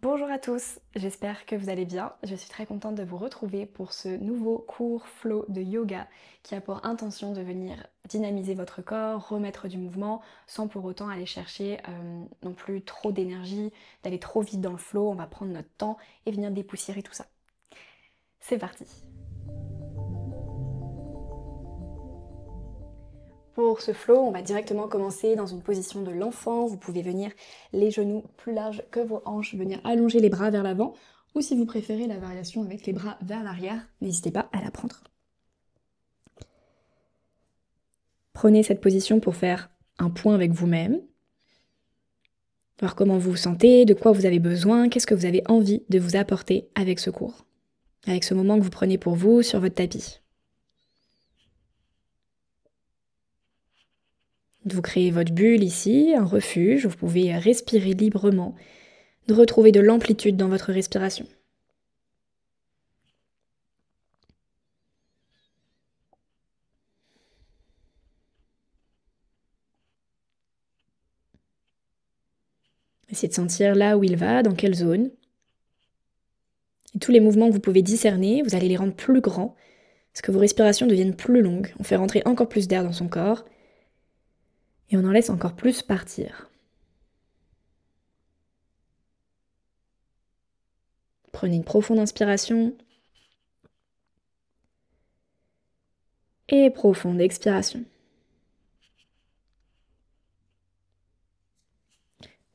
Bonjour à tous, j'espère que vous allez bien. Je suis très contente de vous retrouver pour ce nouveau cours flow de yoga qui a pour intention de venir dynamiser votre corps, remettre du mouvement sans pour autant aller chercher non plus trop d'énergie, d'aller trop vite dans le flow. On va prendre notre temps et venir dépoussiérer tout ça. C'est parti. Pour ce flow, on va directement commencer dans une position de l'enfant. Vous pouvez venir les genoux plus larges que vos hanches, venir allonger les bras vers l'avant. Ou si vous préférez la variation avec les bras vers l'arrière, n'hésitez pas à la prendre. Prenez cette position pour faire un point avec vous-même, voir comment vous vous sentez, de quoi vous avez besoin, qu'est-ce que vous avez envie de vous apporter avec ce cours, avec ce moment que vous prenez pour vous sur votre tapis. Vous créez votre bulle ici, un refuge où vous pouvez respirer librement, de retrouver de l'amplitude dans votre respiration. Essayez de sentir là où il va, dans quelle zone. Et tous les mouvements que vous pouvez discerner, vous allez les rendre plus grands, parce que vos respirations deviennent plus longues. On fait rentrer encore plus d'air dans son corps, et on en laisse encore plus partir. Prenez une profonde inspiration, et profonde expiration.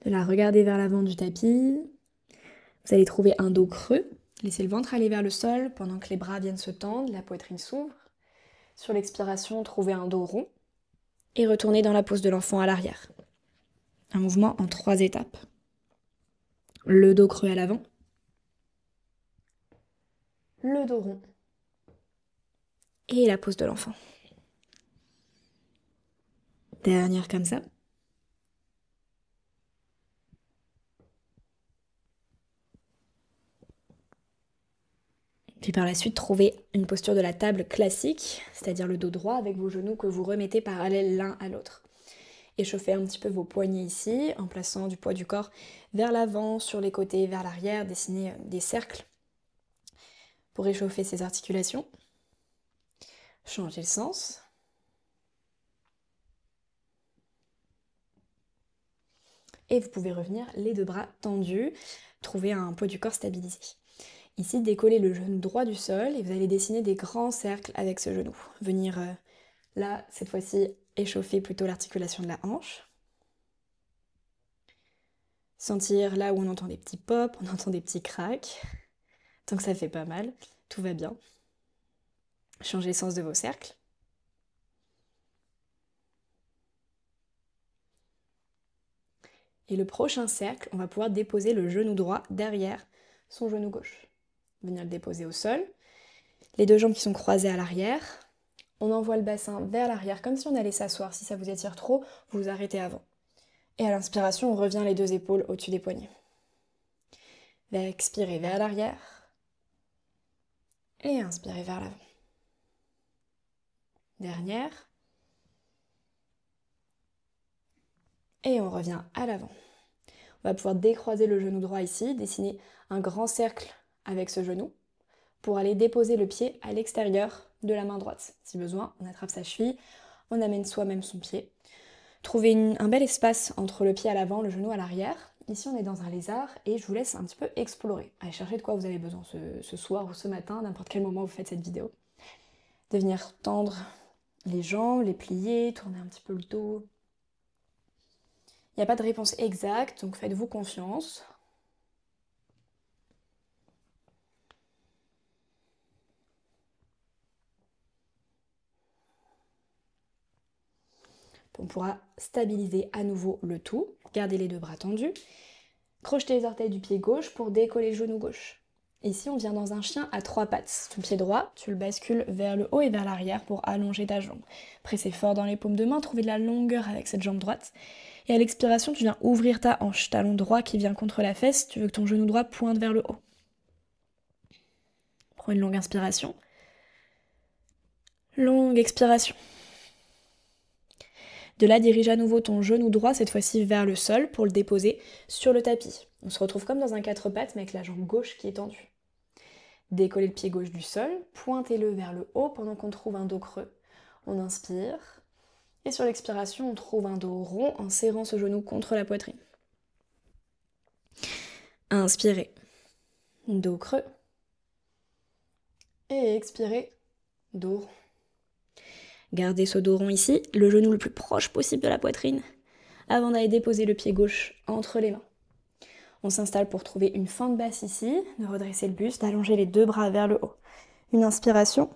De là, regardez vers l'avant du tapis. Vous allez trouver un dos creux. Laissez le ventre aller vers le sol pendant que les bras viennent se tendre, la poitrine s'ouvre. Sur l'expiration, trouvez un dos rond et retournez dans la pose de l'enfant à l'arrière. Un mouvement en 3 étapes. Le dos creux à l'avant. Le dos rond. Et la pose de l'enfant. Dernière comme ça. Puis par la suite, trouvez une posture de la table classique, c'est-à-dire le dos droit avec vos genoux que vous remettez parallèles l'un à l'autre. Échauffez un petit peu vos poignets ici, en plaçant du poids du corps vers l'avant, sur les côtés, vers l'arrière, dessinez des cercles pour échauffer ces articulations. Changez le sens. Et vous pouvez revenir les 2 bras tendus, trouver un poids du corps stabilisé. Ici, décollez le genou droit du sol et vous allez dessiner des grands cercles avec ce genou. Venir là, cette fois-ci, échauffer plutôt l'articulation de la hanche. Sentir là où on entend des petits pops, on entend des petits cracks. Tant que ça fait pas mal, tout va bien. Changez le sens de vos cercles. Et le prochain cercle, on va pouvoir déposer le genou droit derrière son genou gauche. Venir le déposer au sol. Les 2 jambes qui sont croisées à l'arrière. On envoie le bassin vers l'arrière comme si on allait s'asseoir. Si ça vous étire trop, vous vous arrêtez avant. Et à l'inspiration, on revient les 2 épaules au-dessus des poignets. Expirez vers l'arrière. Et inspirez vers l'avant. Dernière. Et on revient à l'avant. On va pouvoir décroiser le genou droit ici, dessiner un grand cercle avec ce genou pour aller déposer le pied à l'extérieur de la main droite. Si besoin, on attrape sa cheville, on amène soi-même son pied. Trouvez un bel espace entre le pied à l'avant, le genou à l'arrière. Ici, on est dans un lézard et je vous laisse un petit peu explorer. Allez chercher de quoi vous avez besoin ce soir ou ce matin, n'importe quel moment où vous faites cette vidéo. De venir tendre les jambes, les plier, tourner un petit peu le dos. Il n'y a pas de réponse exacte, donc faites-vous confiance. On pourra stabiliser à nouveau le tout. Gardez les 2 bras tendus. Crochetez les orteils du pied gauche pour décoller le genou gauche. Ici, on vient dans un chien à 3 pattes. Ton pied droit, tu le bascules vers le haut et vers l'arrière pour allonger ta jambe. Pressez fort dans les paumes de main, trouvez de la longueur avec cette jambe droite. Et à l'expiration, tu viens ouvrir ta hanche, talon droit qui vient contre la fesse. Tu veux que ton genou droit pointe vers le haut. Prends une longue inspiration. Longue expiration. De là, dirige à nouveau ton genou droit, cette fois-ci vers le sol, pour le déposer sur le tapis. On se retrouve comme dans un quatre pattes, mais avec la jambe gauche qui est tendue. Décollez le pied gauche du sol, pointez-le vers le haut pendant qu'on trouve un dos creux. On inspire, et sur l'expiration, on trouve un dos rond en serrant ce genou contre la poitrine. Inspirez, dos creux. Et expirez, dos rond. Gardez ce dos rond ici, le genou le plus proche possible de la poitrine, avant d'aller déposer le pied gauche entre les mains. On s'installe pour trouver une fente basse ici, de redresser le buste, d'allonger les deux bras vers le haut. Une inspiration.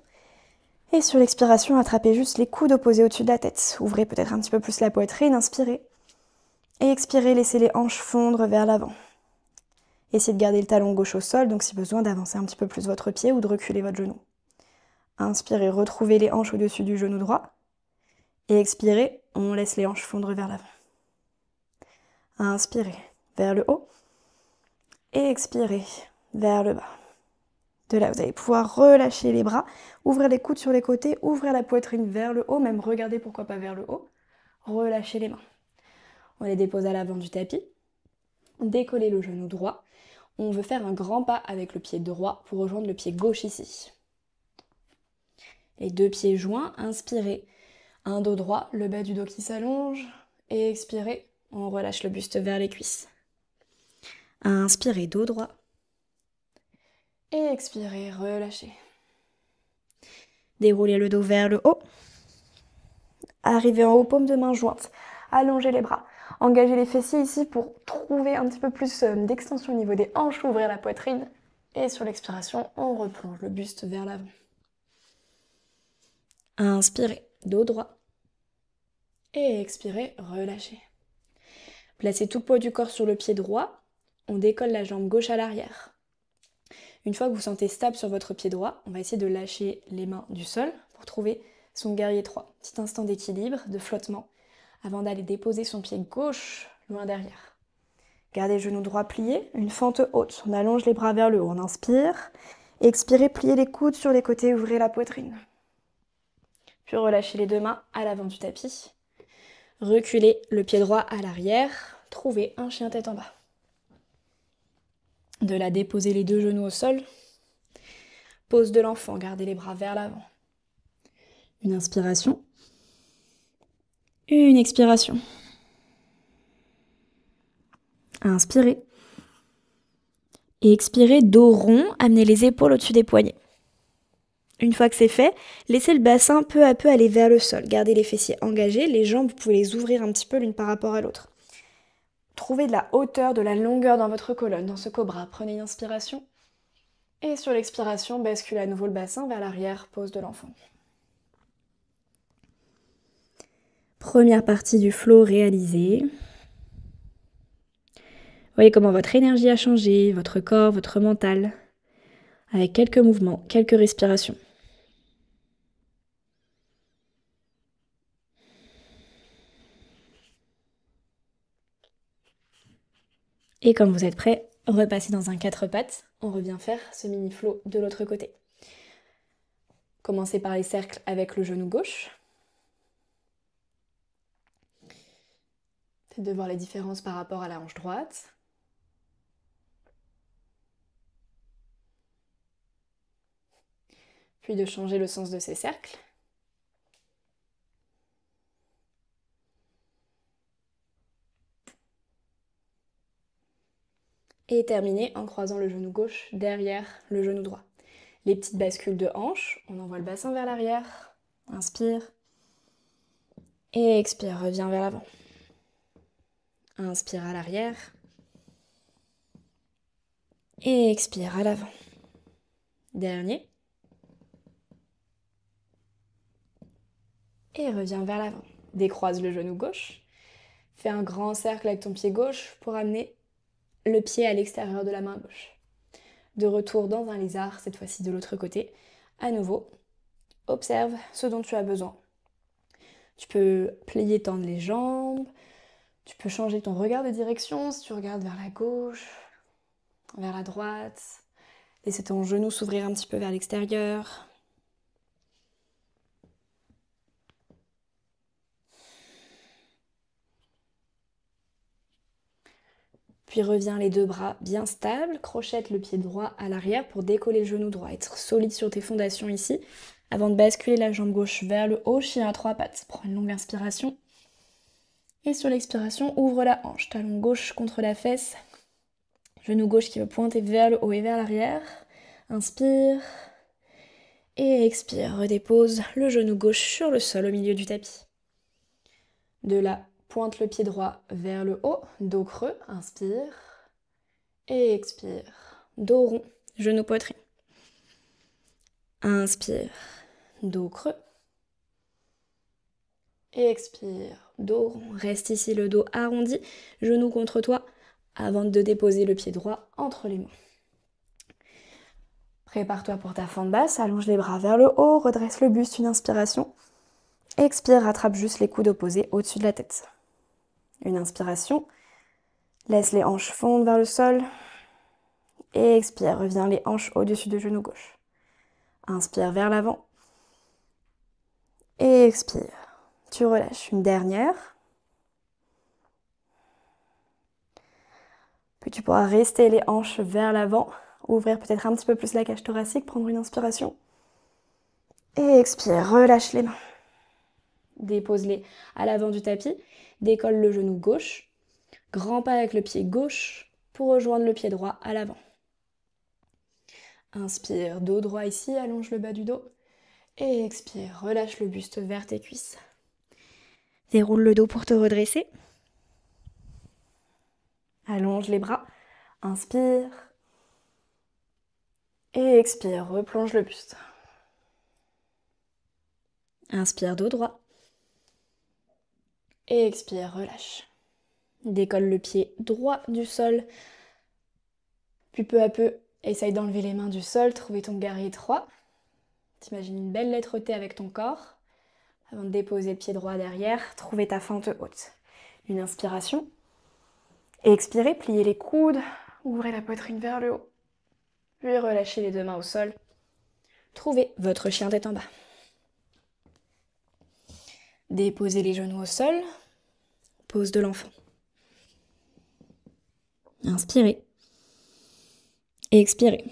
Et sur l'expiration, attrapez juste les coudes opposés au-dessus de la tête. Ouvrez peut-être un petit peu plus la poitrine, inspirez. Et expirez, laissez les hanches fondre vers l'avant. Essayez de garder le talon gauche au sol, donc si besoin d'avancer un petit peu plus votre pied ou de reculer votre genou. Inspirez, retrouvez les hanches au-dessus du genou droit. Et expirez, on laisse les hanches fondre vers l'avant. Inspirez, vers le haut. Et expirez, vers le bas. De là, vous allez pouvoir relâcher les bras, ouvrir les coudes sur les côtés, ouvrir la poitrine vers le haut, même regarder pourquoi pas vers le haut. Relâchez les mains. On les dépose à l'avant du tapis. Décollez le genou droit. On veut faire un grand pas avec le pied droit pour rejoindre le pied gauche ici. Les deux pieds joints, inspirez. Un dos droit, le bas du dos qui s'allonge. Et expirez, on relâche le buste vers les cuisses. Inspirez, dos droit. Et expirez, relâchez. Déroulez le dos vers le haut. Arrivez en haut, paume de main jointe. Allongez les bras. Engagez les fessiers ici pour trouver un petit peu plus d'extension au niveau des hanches, ouvrir la poitrine. Et sur l'expiration, on replonge le buste vers l'avant. Inspirez, dos droit. Et expirez, relâchez. Placez tout le poids du corps sur le pied droit. On décolle la jambe gauche à l'arrière. Une fois que vous sentez stable sur votre pied droit, on va essayer de lâcher les mains du sol pour trouver son guerrier 3. Petit instant d'équilibre, de flottement, avant d'aller déposer son pied gauche loin derrière. Gardez le genou droit plié, une fente haute. On allonge les bras vers le haut, on inspire. Expirez, pliez les coudes sur les côtés, ouvrez la poitrine. Puis relâchez les deux mains à l'avant du tapis. Reculez le pied droit à l'arrière. Trouvez un chien tête en bas. De là, déposez les deux genoux au sol. Pose de l'enfant, gardez les bras vers l'avant. Une inspiration. Une expiration. Inspirez. Et expirez, dos rond, amenez les épaules au-dessus des poignets. Une fois que c'est fait, laissez le bassin peu à peu aller vers le sol. Gardez les fessiers engagés, les jambes, vous pouvez les ouvrir un petit peu l'une par rapport à l'autre. Trouvez de la hauteur, de la longueur dans votre colonne, dans ce cobra. Prenez une inspiration. Et sur l'expiration, basculez à nouveau le bassin vers l'arrière, pose de l'enfant. Première partie du flow réalisée. Voyez comment votre énergie a changé, votre corps, votre mental, avec quelques mouvements, quelques respirations. Et quand vous êtes prêt, repassez dans un quatre pattes. On revient faire ce mini flow de l'autre côté. Commencez par les cercles avec le genou gauche. Faites de voir les différences par rapport à la hanche droite. Puis de changer le sens de ces cercles. Et terminer en croisant le genou gauche derrière le genou droit. Les petites bascules de hanche, on envoie le bassin vers l'arrière. Inspire. Et expire, reviens vers l'avant. Inspire à l'arrière. Et expire à l'avant. Dernier. Et reviens vers l'avant. Décroise le genou gauche. Fais un grand cercle avec ton pied gauche pour amener le pied à l'extérieur de la main gauche. De retour dans un lézard, cette fois-ci de l'autre côté. À nouveau, observe ce dont tu as besoin. Tu peux plier, tendre les jambes. Tu peux changer ton regard de direction si tu regardes vers la gauche, vers la droite. Laissez ton genou s'ouvrir un petit peu vers l'extérieur. Puis reviens les deux bras bien stables, crochette le pied droit à l'arrière pour décoller le genou droit, être solide sur tes fondations ici, avant de basculer la jambe gauche vers le haut, chien à trois pattes. Prends une longue inspiration. Et sur l'expiration, ouvre la hanche, talon gauche contre la fesse, genou gauche qui va pointer vers le haut et vers l'arrière. Inspire. Et expire, redépose le genou gauche sur le sol au milieu du tapis. De là, pointe le pied droit vers le haut, dos creux, inspire. Et expire, dos rond, genou poitrine. Inspire, dos creux. Et expire, dos rond. Reste ici le dos arrondi, genou contre toi, avant de déposer le pied droit entre les mains. Prépare-toi pour ta fente basse, allonge les bras vers le haut, redresse le buste, une inspiration. Expire, rattrape juste les coudes opposés au-dessus de la tête. Une inspiration, laisse les hanches fondre vers le sol. Et expire, reviens les hanches au-dessus du genou gauche. Inspire vers l'avant. Et expire. Tu relâches. Une dernière. Puis tu pourras rester les hanches vers l'avant. Ouvrir peut-être un petit peu plus la cage thoracique. Prendre une inspiration. Et expire. Relâche les mains. Dépose-les à l'avant du tapis. Décolle le genou gauche. Grand pas avec le pied gauche pour rejoindre le pied droit à l'avant. Inspire, dos droit ici, allonge le bas du dos. Et expire, relâche le buste vers tes cuisses. Déroule le dos pour te redresser. Allonge les bras. Inspire. Et expire, replonge le buste. Inspire, dos droit. Et expire, relâche. Décolle le pied droit du sol. Puis peu à peu, essaye d'enlever les mains du sol, trouver ton guerrier étroit. T'imagines une belle lettre T avec ton corps. Avant de déposer le pied droit derrière, trouver ta fente haute. Une inspiration. Et expirez, pliez les coudes, ouvrez la poitrine vers le haut. Puis relâchez les deux mains au sol. Trouvez votre chien tête en bas. Déposez les genoux au sol. Pose de l'enfant. Inspirez. Et expirez.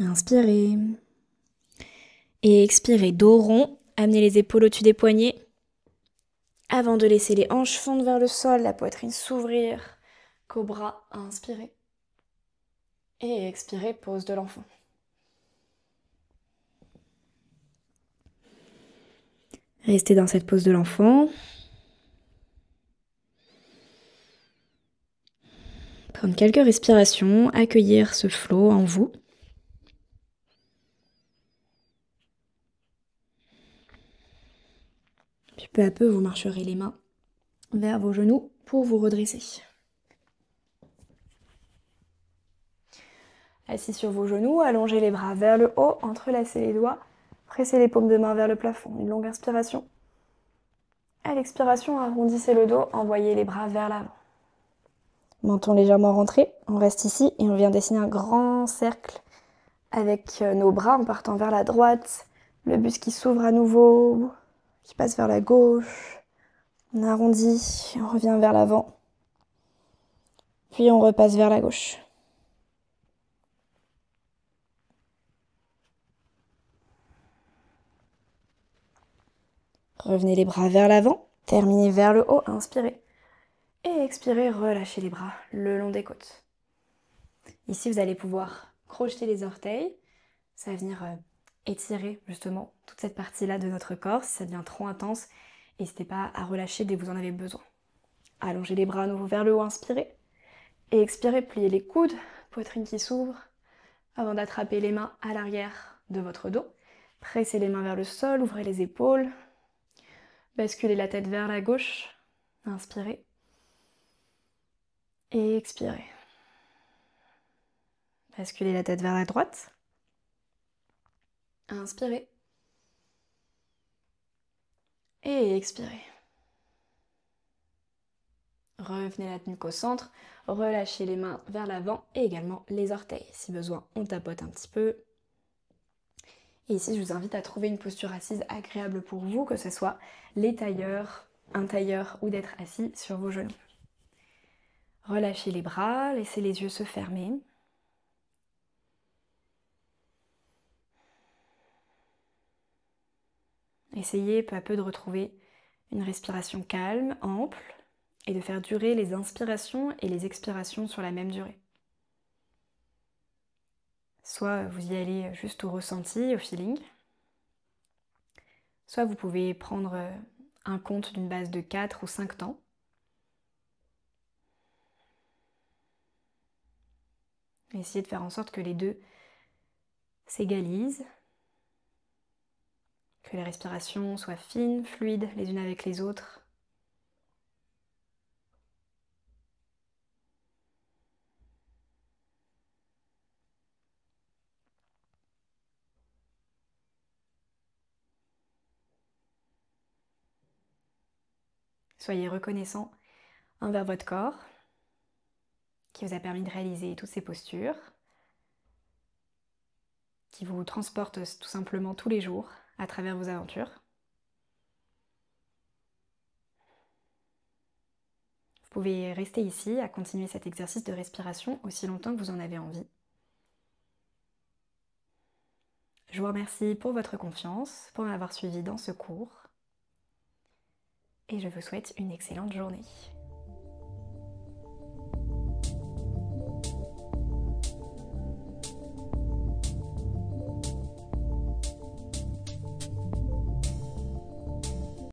Inspirez. Et expirez, dos rond. Amenez les épaules au-dessus des poignets. Avant de laisser les hanches fondre vers le sol, la poitrine s'ouvrir. Cobra, inspirez. Et expirez, pose de l'enfant. Restez dans cette pose de l'enfant. Prendre quelques respirations, accueillir ce flot en vous. Puis peu à peu, vous marcherez les mains vers vos genoux pour vous redresser. Assis sur vos genoux, allongez les bras vers le haut, entrelacez les doigts, pressez les paumes de main vers le plafond. Une longue inspiration. À l'expiration, arrondissez le dos, envoyez les bras vers l'avant. Menton légèrement rentré, on reste ici et on vient dessiner un grand cercle avec nos bras en partant vers la droite, le buste qui s'ouvre à nouveau, qui passe vers la gauche. On arrondit, on revient vers l'avant, puis on repasse vers la gauche. Revenez les bras vers l'avant, terminez vers le haut, inspirez. Et expirez, relâchez les bras le long des côtes. Ici, vous allez pouvoir crocheter les orteils. Ça va venir étirer justement toute cette partie-là de notre corps. Si ça devient trop intense, n'hésitez pas à relâcher dès que vous en avez besoin. Allongez les bras à nouveau vers le haut, inspirez. Et expirez, pliez les coudes, poitrine qui s'ouvre, avant d'attraper les mains à l'arrière de votre dos. Pressez les mains vers le sol, ouvrez les épaules. Basculez la tête vers la gauche. Inspirez. Et expirez. Basculez la tête vers la droite. Inspirez. Et expirez. Revenez la nuque au centre. Relâchez les mains vers l'avant et également les orteils. Si besoin, on tapote un petit peu. Et ici, je vous invite à trouver une posture assise agréable pour vous, que ce soit les tailleurs, un tailleur ou d'être assis sur vos genoux. Relâchez les bras, laissez les yeux se fermer. Essayez peu à peu de retrouver une respiration calme, ample, et de faire durer les inspirations et les expirations sur la même durée. Soit vous y allez juste au ressenti, au feeling, soit vous pouvez prendre un compte d'une base de 4 ou 5 temps. Et essayez de faire en sorte que les deux s'égalisent, que les respirations soient fines, fluides les unes avec les autres. Soyez reconnaissant envers votre corps qui vous a permis de réaliser toutes ces postures, qui vous transportent tout simplement tous les jours à travers vos aventures. Vous pouvez rester ici à continuer cet exercice de respiration aussi longtemps que vous en avez envie. Je vous remercie pour votre confiance, pour m'avoir suivi dans ce cours, et je vous souhaite une excellente journée.